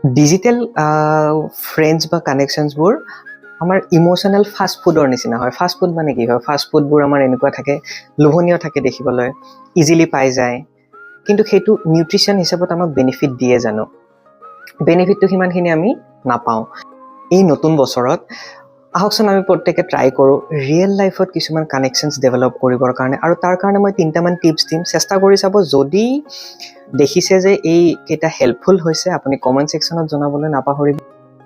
Digital friends বা কানেকশ্যনছবোৰ আমাৰ emotional fast ফুডৰ নিচিনা হয়। ফাষ্ট ফুড মানে কি হয়? ফাষ্ট ফুডবোৰ আমাৰ এনেকুৱা থাকে, লোভনীয় থাকে দেখিবলৈ, ইজিলি পাই যায়, কিন্তু সেইটো নিউট্ৰিশ্যন হিচাপত আমাক বেনিফিট দিয়ে জানো? বেনিফিটটো সিমানখিনি আমি নাপাওঁ। এই নতুন বছৰত আহকচোন আমি প্ৰত্যেকে ট্ৰাই কৰোঁ ৰিয়েল লাইফত কিছুমান কানেকশ্যনছ ডেভেলপ কৰিবৰ কাৰণে, আৰু তাৰ কাৰণে মই 3টামান টিপছ দিম। চেষ্টা কৰি চাব। যদি দেখিছে যে এইকেইটা হেল্পফুল হৈছে, আপুনি কমেণ্ট ছেকশ্যনত জনাবলৈ নাপাহৰিব।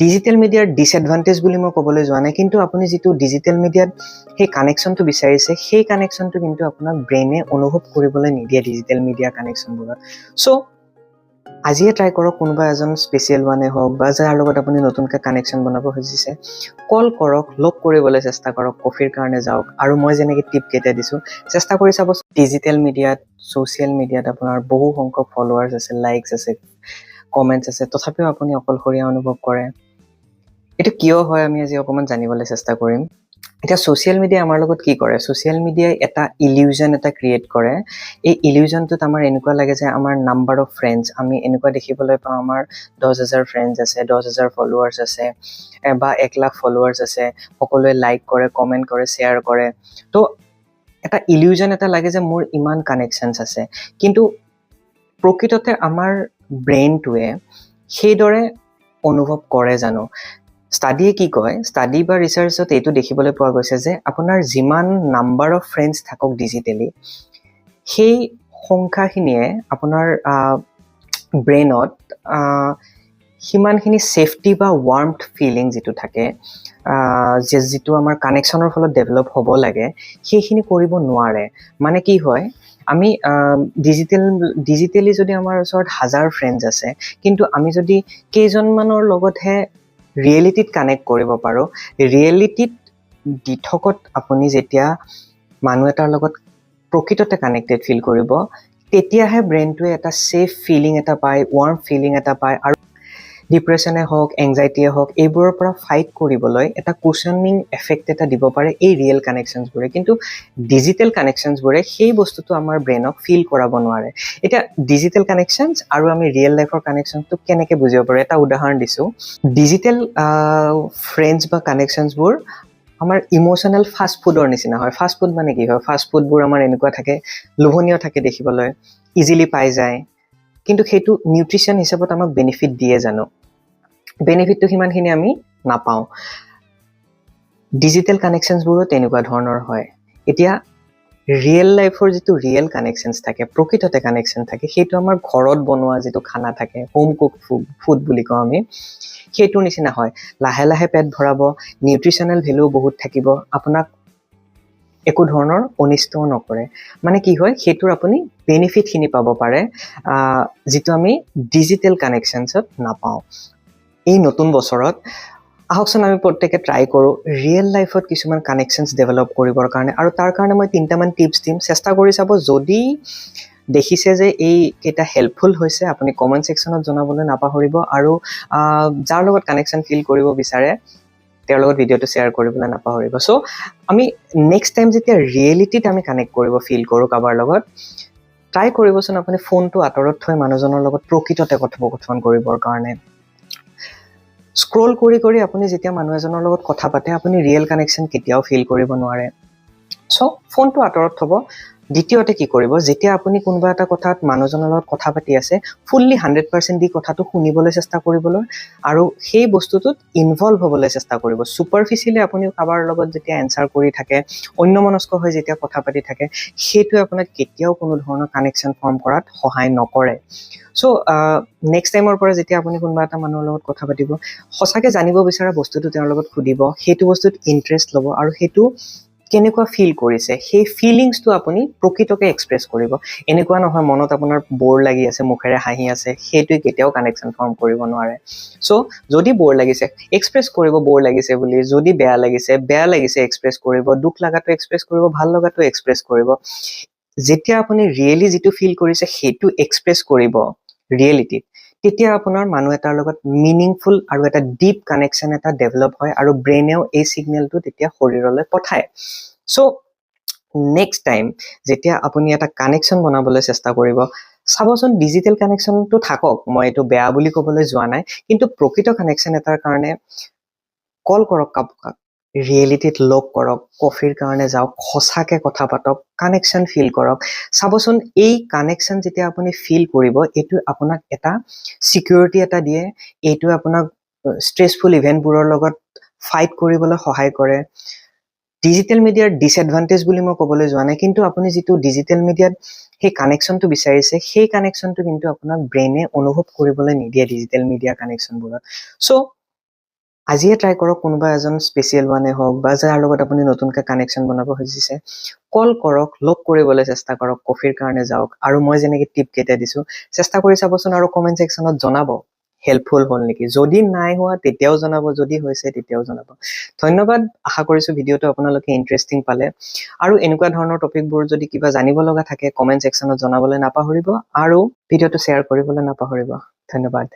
ডিজিটেল মিডিয়াৰ ডিছএডভান্টেজ বুলি মই ক'বলৈ যোৱা নাই, কিন্তু আপুনি যিটো ডিজিটেল মিডিয়াত সেই কানেকশ্যনটো বিচাৰিছে, সেই কানেকশ্যনটো কিন্তু আপোনাক ব্ৰেইনে অনুভৱ কৰিবলৈ নিদিয়ে ডিজিটেল মিডিয়া কানেকশ্যনবোৰত। চ' আজিয়ে ট্ৰাই কৰক, কোনোবা এজন স্পেচিয়েল ওৱানে হওক বা যাৰ লগত আপুনি নতুনকৈ কানেকশ্যন বনাব খুজিছে, কল কৰক, লগ কৰিবলৈ চেষ্টা কৰক, কফিৰ কাৰণে যাওক, আৰু মই যেনেকৈ টিপ কেইটা দিছোঁ চেষ্টা কৰি চাব। ডিজিটেল মিডিয়াত, ছ'চিয়েল মিডিয়াত আপোনাৰ বহু সংখ্যক ফলোৱাৰ্ছ আছে, লাইকছ আছে, কমেণ্টছ আছে, তথাপিও আপুনি অকলশৰীয়া অনুভৱ কৰে। এইটো কিয় হয় আমি আজি অকণমান জানিবলৈ চেষ্টা কৰিম। এতিয়া ছ'চিয়েল মিডিয়াই আমাৰ লগত কি কৰে? ছ'চিয়েল মিডিয়াই এটা ইলিউজন এটা ক্ৰিয়েট কৰে। এই ইলিউজনটোত আমাৰ এনেকুৱা লাগে যে আমাৰ নাম্বাৰ অফ ফ্ৰেণ্ডছ, আমি এনেকুৱা দেখিবলৈ পাওঁ আমাৰ 10,000 ফ্ৰেণ্ডছ আছে, 10,000 ফলোৱাৰ্ছ আছে, বা 1,00,000 ফলোৱাৰ্ছ আছে, সকলোৱে লাইক কৰে, কমেণ্ট কৰে, শ্বেয়াৰ কৰে। তো এটা ইলিউজন এটা লাগে যে মোৰ ইমান কানেকশ্যনছ আছে, কিন্তু প্ৰকৃততে আমাৰ ব্ৰেইনটোৱে সেইদৰে অনুভৱ কৰে জানো? ষ্টাডিয়ে কি কয়? ষ্টাডি বা ৰিচাৰ্চত এইটো দেখিবলৈ পোৱা গৈছে যে আপোনাৰ যিমান নাম্বাৰ অফ ফ্ৰেণ্ডছ থাকক ডিজিটেলি, সেই সংখ্যাখিনিয়ে আপোনাৰ ব্ৰেইনত সিমানখিনি ছেফটি বা ৱাৰ্মথ ফিলিং যিটো থাকে, যিটো আমাৰ কানেকশ্যনৰ ফলত ডেভেলপ হ'ব লাগে, সেইখিনি কৰিব নোৱাৰে। মানে কি হয়, আমি ডিজিটেলি যদি আমাৰ ওচৰত 1000 ফ্ৰেণ্ডছ আছে, কিন্তু আমি যদি কেইজনমানৰ লগতহে ৰিয়েলিটিত কানেক্ট কৰিব পাৰোঁ, ৰিয়েলিটিত দিঠকত আপুনি যেতিয়া মানুহ এটাৰ লগত প্ৰকৃততে কানেক্টেড ফিল কৰিব, তেতিয়াহে ব্ৰেইনটোৱে এটা ছেফ ফিলিং এটা পায়, ৱাৰ্ম ফিলিং এটা পায়, আৰু ডিপ্ৰেশ্যনে হওক, এংজাইটিয়ে হওক, এইবোৰৰ পৰা ফাইট কৰিবলৈ এটা কুশ্যনিং এফেক্ট এটা দিব পাৰে এই ৰিয়েল কানেকশ্যনছবোৰে। কিন্তু ডিজিটেল কানেকশ্যনছবোৰে সেই বস্তুটো আমাৰ ব্ৰেইনক ফিল কৰাব নোৱাৰে। এতিয়া ডিজিটেল কানেকশ্যনছ আৰু আমি ৰিয়েল লাইফৰ কানেকশ্যনটো কেনেকৈ বুজিব পাৰোঁ? এটা উদাহৰণ দিছোঁ। ডিজিটেল ফ্ৰেণ্ডছ বা কানেকশ্যনছবোৰ আমাৰ ইম'চনেল ফাষ্ট ফুডৰ নিচিনা হয়। ফাষ্ট ফুড মানে কি হয়? ফাষ্ট ফুডবোৰ আমাৰ এনেকুৱা থাকে, লোভনীয় থাকে দেখিবলৈ, ইজিলি পাই যায়, কিন্তু সেইটো নিউট্ৰিশ্যন হিচাপত আমাক বেনিফিট দিয়ে জানো? বেনিফিটটো সিমানখিনি আমি নাপাওঁ। ডিজিটেল কানেকশ্যনছবোৰো তেনেকুৱা ধৰণৰ হয়। এতিয়া ৰিয়েল লাইফৰ যিটো ৰিয়েল কানেকশ্যনছ থাকে, প্ৰকৃততে কানেকশ্যন থাকে, সেইটো আমাৰ ঘৰত বনোৱা যিটো খানা থাকে, হোম কুক ফুড বুলি কওঁ আমি, সেইটোৰ নিচিনা হয়। লাহে লাহে পেট ভৰাব, নিউট্ৰিশ্যনেল ভেলু বহুত থাকিব, আপোনাক একো ধৰণৰ অনিষ্টও নকৰে। মানে কি হয়, সেইটোৰ আপুনি বেনিফিটখিনি পাব পাৰে, যিটো আমি ডিজিটেল কানেকশ্যনছত নাপাওঁ। এই নতুন বছৰত আহকচোন আমি প্ৰত্যেকে ট্ৰাই কৰোঁ ৰিয়েল লাইফত কিছুমান কানেকশ্যনছ ডেভেলপ কৰিবৰ কাৰণে, আৰু তাৰ কাৰণে মই 3টামান টিপছ দিম। চেষ্টা কৰি চাব। যদি দেখিছে যে এইকেইটা হেল্পফুল হৈছে, আপুনি কমেণ্ট ছেকশ্যনত জনাবলৈ নাপাহৰিব, আৰু যাৰ লগত কানেকশ্যন ফিল কৰিব বিচাৰে তেওঁৰ লগত ভিডিঅ'টো শ্বেয়াৰ কৰিবলৈ নাপাহৰিব। চ' আমি নেক্সট টাইম যেতিয়া ৰিয়েলিটিত আমি কানেক্ট কৰিব ফিল কৰোঁ কাৰোবাৰ লগত, ট্ৰাই কৰিবচোন আপুনি ফোনটো আঁতৰত থৈ মানুহজনৰ লগত প্ৰকৃততে কথোপকথন কৰিবৰ কাৰণে। স্ক্ৰল কৰি কৰি আপুনি যেতিয়া মানুহ এজনৰ লগত কথা পাতে, আপুনি ৰিয়েল কানেকশ্যন কেতিয়াও ফিল কৰিব নোৱাৰে। চ' ফোনটো আঁতৰত থ'ব। দ্বিতীয়তে কি কৰিব, যেতিয়া আপুনি কোনোবা এটা কথাত মানুহজনৰ লগত কথা পাতি আছে, ফুল্লি 100% দি কথাটো শুনিবলৈ চেষ্টা কৰিবলৈ, আৰু সেই বস্তুটোত ইনভলভ হ'বলৈ চেষ্টা কৰিব। ছুপাৰফিচিয়েলি আপুনি কাৰোবাৰ লগত যেতিয়া এনচাৰ কৰি থাকে, অন্যমনস্ক হৈ যেতিয়া কথা পাতি থাকে, সেইটোৱে আপোনাক কেতিয়াও কোনো ধৰণৰ কানেকশ্যন ফৰ্ম কৰাত সহায় নকৰে। চ' নেক্সট টাইমৰ পৰা যেতিয়া আপুনি কোনোবা এটা মানুহৰ লগত কথা পাতিব, সঁচাকৈ জানিব বিচৰা বস্তুটো তেওঁৰ লগত সুধিব, সেইটো বস্তুত ইণ্টাৰেষ্ট ল'ব, আৰু সেইটো কেনেকুৱা ফিল কৰিছে সেই ফিলিংছটো আপুনি প্ৰকৃতকে এক্সপ্ৰেছ কৰিব। এনেকুৱা নহয় মনত আপোনাৰ ব'ৰ লাগি আছে, মুখেৰে হাঁহি আছে, সেইটোৱে কেতিয়াও কানেকশ্যন ফৰ্ম কৰিব নোৱাৰে। চ' যদি ব'ৰ লাগিছে এক্সপ্ৰেছ কৰিব, ব'ৰ লাগিছে বুলি। যদি বেয়া লাগিছে এক্সপ্ৰেছ কৰিব, দুখ লগাটো এক্সপ্ৰেছ কৰিব, ভাল লগাটো এক্সপ্ৰেছ কৰিব। যেতিয়া আপুনি ৰিয়েলি যিটো ফিল কৰিছে সেইটো এক্সপ্ৰেছ কৰিব ৰিয়েলিটিত, তেতিয়া আপোনাৰ মানুহ এটাৰ লগত মিনিংফুল আৰু এটা ডিপ কানেকশ্যন এটা ডেভেলপ হয়, আৰু ব্ৰেইনেও এই ছিগনেলটো তেতিয়া শৰীৰলৈ পঠায়। চ' নেক্সট টাইম যেতিয়া আপুনি এটা কানেকশ্যন বনাবলৈ চেষ্টা কৰিব, চাবচোন ডিজিটেল কানেকশ্যনটো থাকক, মই এইটো বেয়া বুলি ক'বলৈ যোৱা নাই, কিন্তু প্ৰকৃত কানেকশ্যন এটাৰ কাৰণে কল কৰক কাৰোবাক, ৰিয়েলিটিত লগ কৰক, কফিৰ কাৰণে যাওক, সঁচাকে কথা পাতক, কানেকশ্যন ফিল কৰক। চাবচোন এই কানেকশ্যন যেতিয়া আপুনি ফিল কৰিব, এইটো আপোনাক এটা ছিকিউৰিটি এটা দিয়ে, এইটোৱে আপোনাক ষ্ট্ৰেছফুল ইভেণ্টবোৰৰ লগত ফাইট কৰিবলৈ সহায় কৰে। ডিজিটেল মিডিয়াৰ ডিছএডভান্টেজ বুলি মই ক'বলৈ যোৱা নাই, কিন্তু আপুনি যিটো ডিজিটেল মিডিয়াত সেই কানেকশ্যনটো বিচাৰিছে, সেই কানেকশ্যনটো কিন্তু আপোনাক ব্ৰেইনে অনুভৱ কৰিবলৈ নিদিয়ে ডিজিটেল মিডিয়াৰ কানেকশ্যনবোৰত। চ' আজিয়ে ট্ৰাই কৰক, কোনোবা এজন স্পেচিয়েল ওৱানে হওক বা যাৰ লগত আপুনি নতুনকৈ কানেকশ্যন বনাব খুজিছে, কল কৰক, লগ কৰিবলৈ চেষ্টা কৰক, কফিৰ কাৰণে যাওক, আৰু মই যেনেকৈ টিপ কেইটা দিছোঁ চেষ্টা কৰি চাবচোন, আৰু কমেণ্ট ছেকশ্যনত জনাব হেল্পফুল হ'ল নেকি। যদি নাই হোৱা তেতিয়াও জনাব, যদি হৈছে তেতিয়াও জনাব। ধন্যবাদ। আশা কৰিছোঁ ভিডিঅ'টো আপোনালোকে ইণ্টাৰেষ্টিং পালে, আৰু এনেকুৱা ধৰণৰ টপিকবোৰ যদি কিবা জানিব লগা থাকে কমেণ্ট ছেকশ্যনত জনাবলৈ নাপাহৰিব, আৰু ভিডিঅ'টো শ্বেয়াৰ কৰিবলৈ নাপাহৰিব। ধন্যবাদ।